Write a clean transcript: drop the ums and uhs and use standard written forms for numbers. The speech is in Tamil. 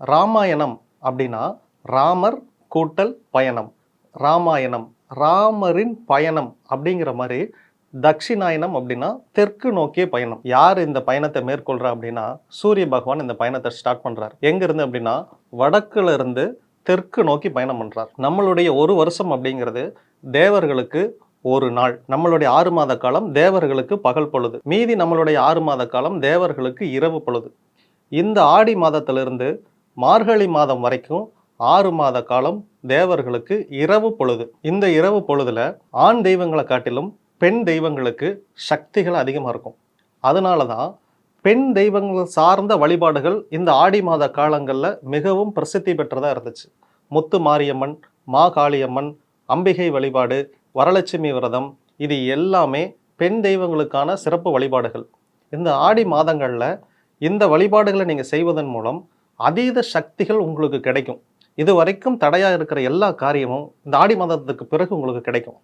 ராமாயணம் அப்படின்னா ராமர் கூட்டல் பயணம். ராமாயணம் ராமரின் பயணம் அப்படிங்கிற மாதிரி. தட்சிணாயனம் அப்படின்னா தெற்கு நோக்கிய பயணம். யார் இந்த பயணத்தை மேற்கொள்றா அப்படின்னா சூரிய பகவான் இந்த பயணத்தை ஸ்டார்ட் பண்றார். எங்க இருந்து அப்படின்னா வடக்குல இருந்து தெற்கு நோக்கி பயணம் பண்றார். நம்மளுடைய ஒரு வருஷம் அப்படிங்கிறது தேவர்களுக்கு ஒரு நாள். நம்மளுடைய 6 மாத காலம் தேவர்களுக்கு பகல் பொழுது. மீதி நம்மளுடைய 6 மாத காலம் தேவர்களுக்கு இரவு பொழுது. இந்த ஆடி மாதத்திலிருந்து மார்கழி மாதம் வரைக்கும் 6 மாத காலம் தேவர்களுக்கு இரவு பொழுது. இந்த இரவு பொழுதுல ஆண் தெய்வங்களை காட்டிலும் பெண் தெய்வங்களுக்கு சக்திகள் அதிகமாக இருக்கும். அதனால தான் பெண் தெய்வங்கள் சார்ந்த வழிபாடுகள் இந்த ஆடி மாத காலங்களில் மிகவும் பிரசித்தி பெற்றதாக இருந்துச்சு. முத்து மாரியம்மன், மாகாளியம்மன், அம்பிகை வழிபாடு, வரலட்சுமி விரதம், இது எல்லாமே பெண் தெய்வங்களுக்கான சிறப்பு வழிபாடுகள். இந்த ஆடி மாதங்களில் இந்த வழிபாடுகளை நீங்கள் செய்வதன் மூலம் அதீத சக்திகள் உங்களுக்கு கிடைக்கும். இது வரைக்கும் தடையாக இருக்கிற எல்லா காரியமும் இந்த ஆடி மாதத்துக்கு பிறகு உங்களுக்கு கிடைக்கும்.